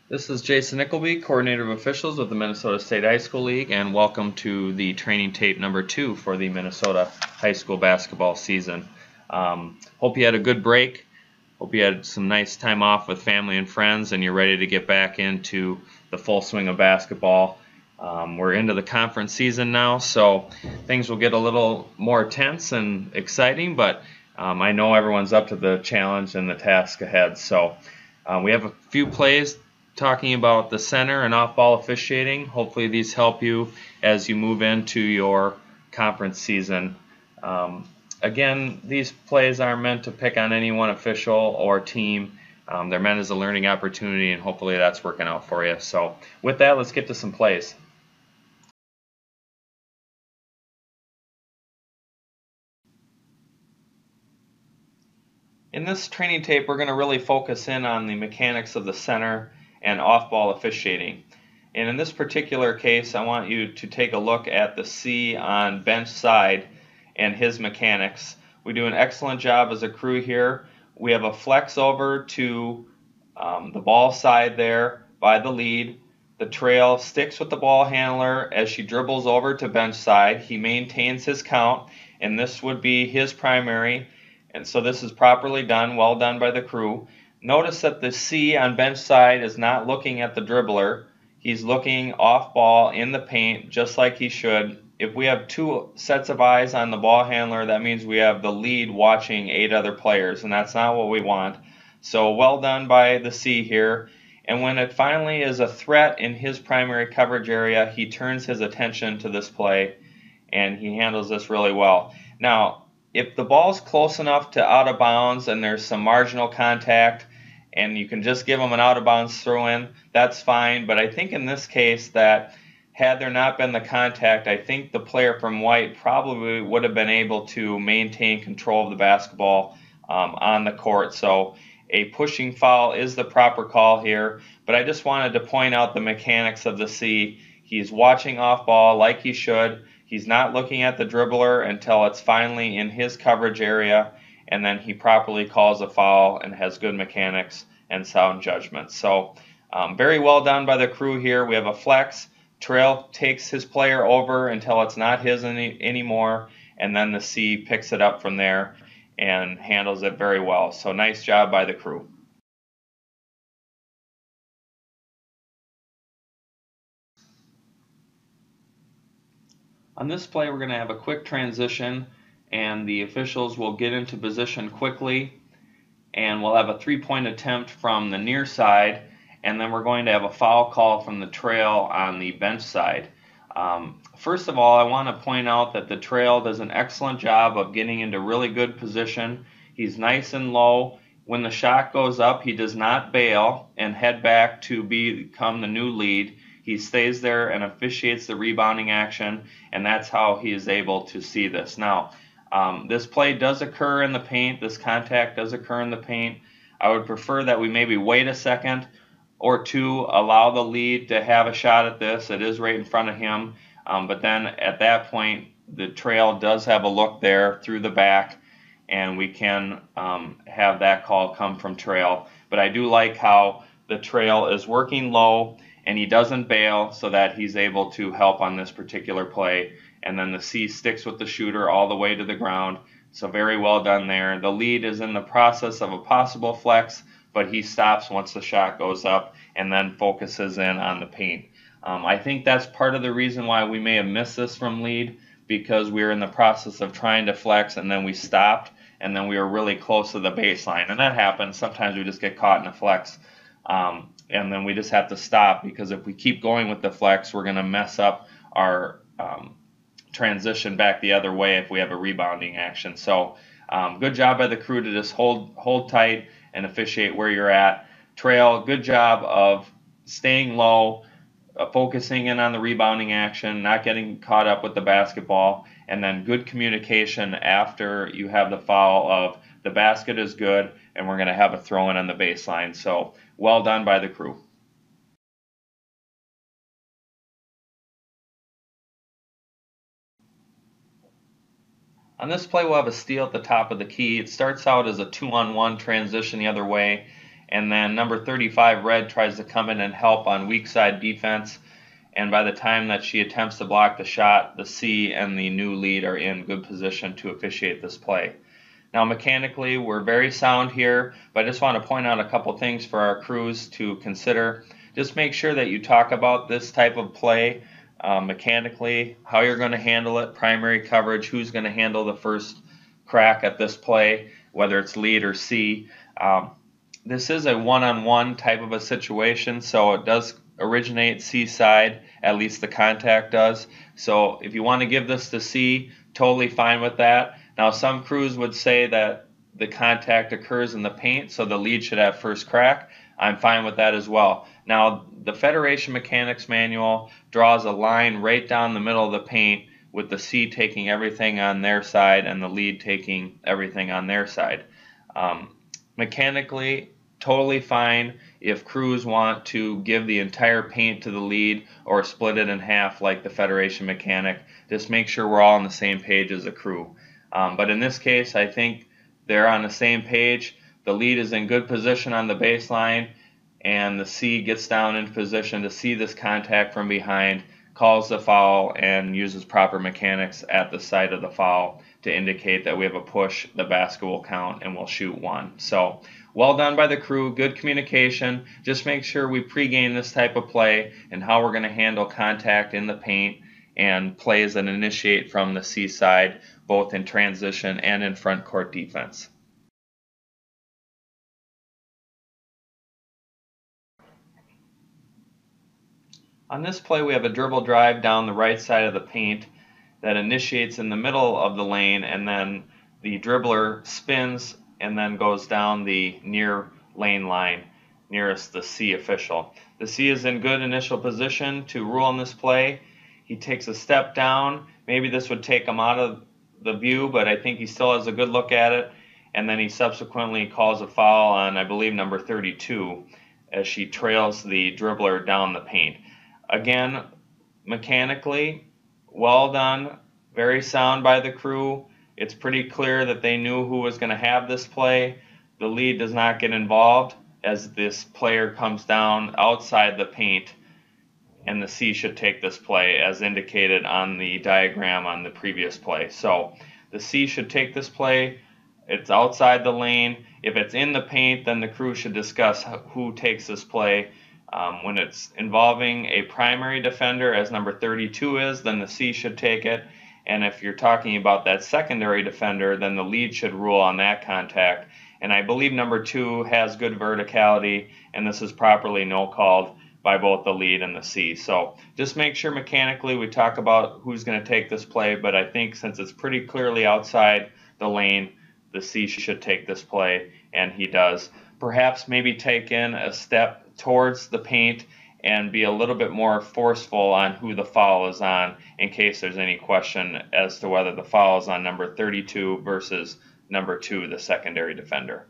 This is Jason Nickleby, Coordinator of Officials with the Minnesota State High School League, and welcome to the training tape number 2 for the Minnesota high school basketball season. Hope you had a good break. Hope you had some nice time off with family and friends, and you're ready to get back into the full swing of basketball. We're into the conference season now, so things will get a little more tense and exciting, but I know everyone's up to the challenge and the task ahead. So we have a few plays talking about the center and off-ball officiating. Hopefully these help you as you move into your conference season. Again, these plays aren't meant to pick on any one official or team. They're meant as a learning opportunity, and hopefully that's working out for you. So with that, let's get to some plays. In this training tape, we're going to really focus in on the mechanics of the center and off-ball officiating. And in this particular case, I want you to take a look at the C on bench side and his mechanics. We do an excellent job as a crew here. We have a flex over to the ball side there by the lead. The trail sticks with the ball handler as she dribbles over to bench side. He maintains his count, and this would be his primary. And so this is properly done, well done by the crew. Notice that the C on bench side is not looking at the dribbler. He's looking off ball in the paint just like he should. If we have two sets of eyes on the ball handler, that means we have the lead watching 8 other players, and that's not what we want. So well done by the C here. And when it finally is a threat in his primary coverage area, he turns his attention to this play, and he handles this really well. Now, if the ball's close enough to out of bounds and there's some marginal contact and you can just give them an out of bounds throw in, that's fine. But I think in this case that had there not been the contact, I think the player from White probably would have been able to maintain control of the basketball on the court. So a pushing foul is the proper call here. But I just wanted to point out the mechanics of the C. He's watching off ball like he should. He's not looking at the dribbler until it's finally in his coverage area, and then he properly calls a foul and has good mechanics and sound judgment. So very well done by the crew here. We have a flex. Trail takes his player over until it's not his anymore, and then the C picks it up from there and handles it very well. So nice job by the crew. On this play, we're going to have a quick transition, and the officials will get into position quickly, and we'll have a three-point attempt from the near side, and then we're going to have a foul call from the trail on the bench side. First of all, I want to point out that the trail does an excellent job of getting into really good position. He's nice and low. When the shot goes up, he does not bail and head back to become the new lead. He stays there and officiates the rebounding action, and that's how he is able to see this. Now, this play does occur in the paint. This contact does occur in the paint. I would prefer that we maybe wait a second or two, allow the lead to have a shot at this. It is right in front of him, but then at that point, the trail does have a look there through the back, and we can have that call come from trail. But I do like how the trail is working low, and he doesn't bail so that he's able to help on this particular play. And then the C sticks with the shooter all the way to the ground. So very well done there. The lead is in the process of a possible flex, but he stops once the shot goes up and then focuses in on the paint. I think that's part of the reason why we may have missed this from lead, because we were in the process of trying to flex and then we stopped and then we were really close to the baseline. And that happens. Sometimes we just get caught in a flex. And then we just have to stop, because if we keep going with the flex, we're going to mess up our transition back the other way if we have a rebounding action. So good job by the crew to just hold tight and officiate where you're at. Trail, good job of staying low, focusing in on the rebounding action, not getting caught up with the basketball, and then good communication after you have the foul of the basket is good and we're going to have a throw in on the baseline. So well done by the crew. On this play, we'll have a steal at the top of the key. It starts out as a 2-on-1 transition the other way, and then number 35, Red, tries to come in and help on weak side defense. And by the time that she attempts to block the shot, the C and the new lead are in good position to officiate this play. Now mechanically, we're very sound here, but I just want to point out a couple things for our crews to consider. Just make sure that you talk about this type of play mechanically, how you're going to handle it, primary coverage, who's going to handle the first crack at this play, whether it's lead or C. This is a one-on-one type of a situation, so it does originate C side, at least the contact does. So if you want to give this to C, totally fine with that. Now some crews would say that the contact occurs in the paint, so the lead should have first crack. I'm fine with that as well. Now the Federation Mechanics Manual draws a line right down the middle of the paint with the C taking everything on their side and the lead taking everything on their side. Mechanically, totally fine if crews want to give the entire paint to the lead or split it in half like the Federation Mechanic. Just make sure we're all on the same page as a crew. But in this case, I think they're on the same page. The lead is in good position on the baseline, and the C gets down into position to see this contact from behind, calls the foul, and uses proper mechanics at the site of the foul to indicate that we have a push, the basket will count, and we'll shoot one. So, well done by the crew, good communication. Just make sure we pregame this type of play and how we're going to handle contact in the paint and plays that initiate from the C side, both in transition and in front court defense. On this play, we have a dribble drive down the right side of the paint that initiates in the middle of the lane, and then the dribbler spins and then goes down the near lane line nearest the C official. The C is in good initial position to rule on this play. He takes a step down. Maybe this would take him out of the view, but I think he still has a good look at it. And then he subsequently calls a foul on, I believe, number 32 as she trails the dribbler down the paint. Again, mechanically, well done, very sound by the crew. It's pretty clear that they knew who was going to have this play. The lead does not get involved as this player comes down outside the paint, and the C should take this play as indicated on the diagram on the previous play. So the C should take this play. It's outside the lane. If it's in the paint, then the crew should discuss who takes this play. When it's involving a primary defender, as number 32 is, then the C should take it. And if you're talking about that secondary defender, then the lead should rule on that contact. And I believe number 2 has good verticality, and this is properly no-called by both the lead and the C. So just make sure mechanically we talk about who's going to take this play, but I think since it's pretty clearly outside the lane, the C should take this play, and he does. Perhaps maybe take in a step towards the paint and be a little bit more forceful on who the foul is on in case there's any question as to whether the foul is on number 32 versus number 2, the secondary defender.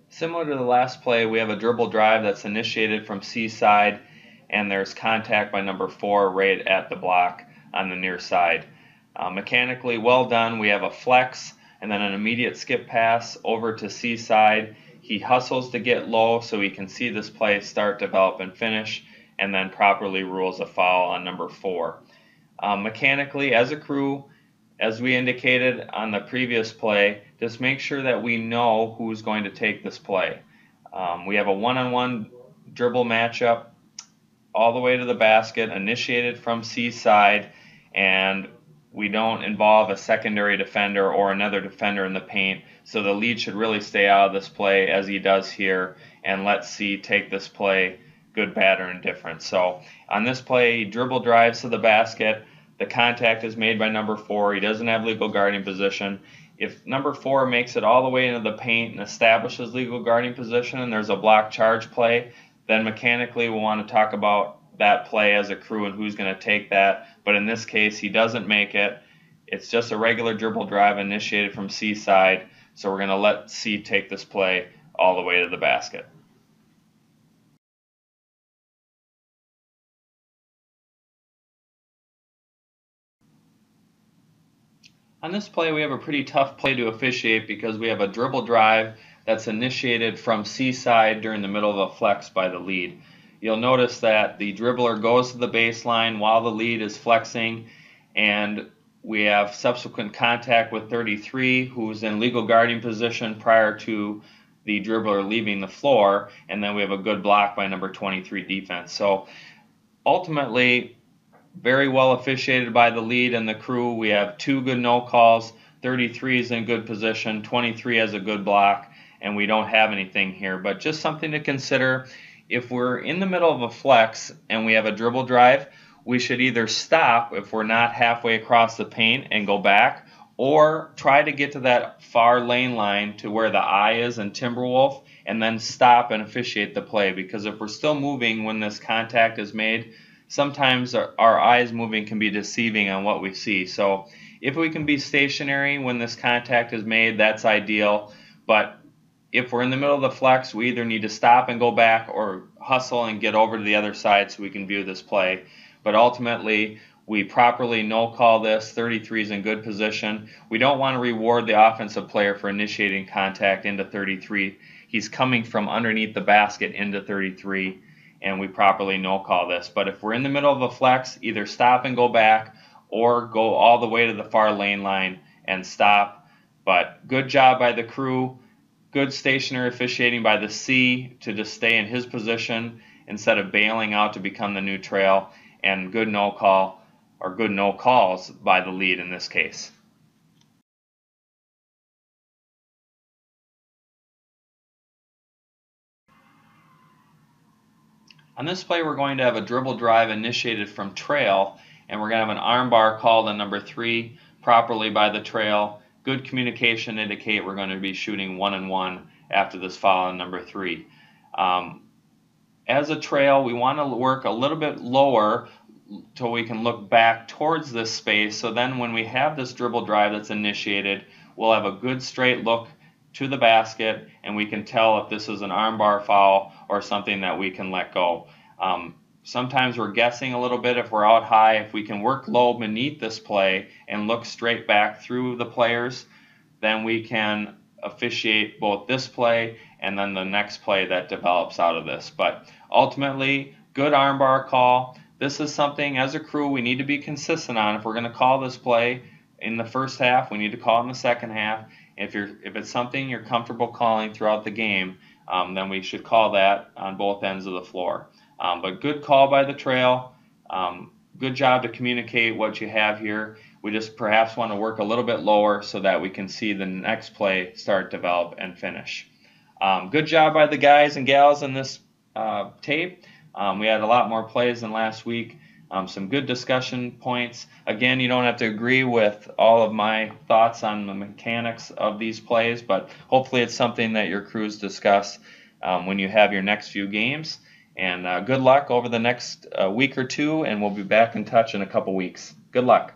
Similar to the last play, we have a dribble drive that's initiated from C side, and there's contact by number 4 right at the block on the near side. Mechanically well done. We have a flex and then an immediate skip pass over to C side. He hustles to get low so he can see this play start, develop, and finish, and then properly rules a foul on number 4. Mechanically, as a crew, as we indicated on the previous play, just make sure that we know who's going to take this play. We have a one-on-one dribble matchup all the way to the basket, initiated from C side, and we don't involve a secondary defender or another defender in the paint, so the lead should really stay out of this play as he does here, and let C take this play, good, bad, or indifferent. So on this play, he dribble drives to the basket. The contact is made by number 4. He doesn't have legal guarding position. If number 4 makes it all the way into the paint and establishes legal guarding position and there's a block charge play, then mechanically we'll want to talk about that play as a crew and who's going to take that. But in this case, he doesn't make it. It's just a regular dribble drive initiated from C side, so we're going to let C take this play all the way to the basket. On this play, we have a pretty tough play to officiate because we have a dribble drive that's initiated from C side during the middle of a flex by the lead. You'll notice that the dribbler goes to the baseline while the lead is flexing, and we have subsequent contact with 33, who's in legal guarding position prior to the dribbler leaving the floor, and then we have a good block by number 23 defense. So ultimately, very well officiated by the lead and the crew. We have 2 good no calls, 33 is in good position, 23 has a good block, and we don't have anything here. But just something to consider, if we're in the middle of a flex and we have a dribble drive, we should either stop if we're not halfway across the paint and go back, or try to get to that far lane line to where the eye is in Timberwolf and then stop and officiate the play. Because if we're still moving when this contact is made, sometimes our eyes moving can be deceiving on what we see. So if we can be stationary when this contact is made, that's ideal. But if we're in the middle of the flex, we either need to stop and go back or hustle and get over to the other side so we can view this play. But ultimately, we properly no call this. 33 is in good position. We don't want to reward the offensive player for initiating contact into 33. He's coming from underneath the basket into 33, and we properly no call this. But if we're in the middle of a flex, either stop and go back or go all the way to the far lane line and stop. But good job by the crew. Good stationary officiating by the C to just stay in his position instead of bailing out to become the new trail, and good no call or good no calls by the lead in this case. On this play, we're going to have a dribble drive initiated from trail, and we're going to have an arm bar called on number 3 properly by the trail. Good communication indicate we're going to be shooting 1-and-1 after this foul on number 3. As a trail, we want to work a little bit lower till we can look back towards this space. So then when we have this dribble drive that's initiated, we'll have a good straight look to the basket, and we can tell if this is an armbar foul or something that we can let go. Sometimes we're guessing a little bit if we're out high. If we can work low beneath this play and look straight back through the players, then we can officiate both this play and then the next play that develops out of this. But ultimately, good armbar call. This is something as a crew we need to be consistent on. If we're going to call this play in the first half, we need to call it in the second half. If it's something you're comfortable calling throughout the game, then we should call that on both ends of the floor. But good call by the trail. Good job to communicate what you have here. We just perhaps want to work a little bit lower so that we can see the next play start, develop, and finish. Good job by the guys and gals in this tape. We had a lot more plays than last week. Some good discussion points. Again, you don't have to agree with all of my thoughts on the mechanics of these plays, but hopefully it's something that your crews discuss when you have your next few games. And good luck over the next week or two, and we'll be back in touch in a couple weeks. Good luck.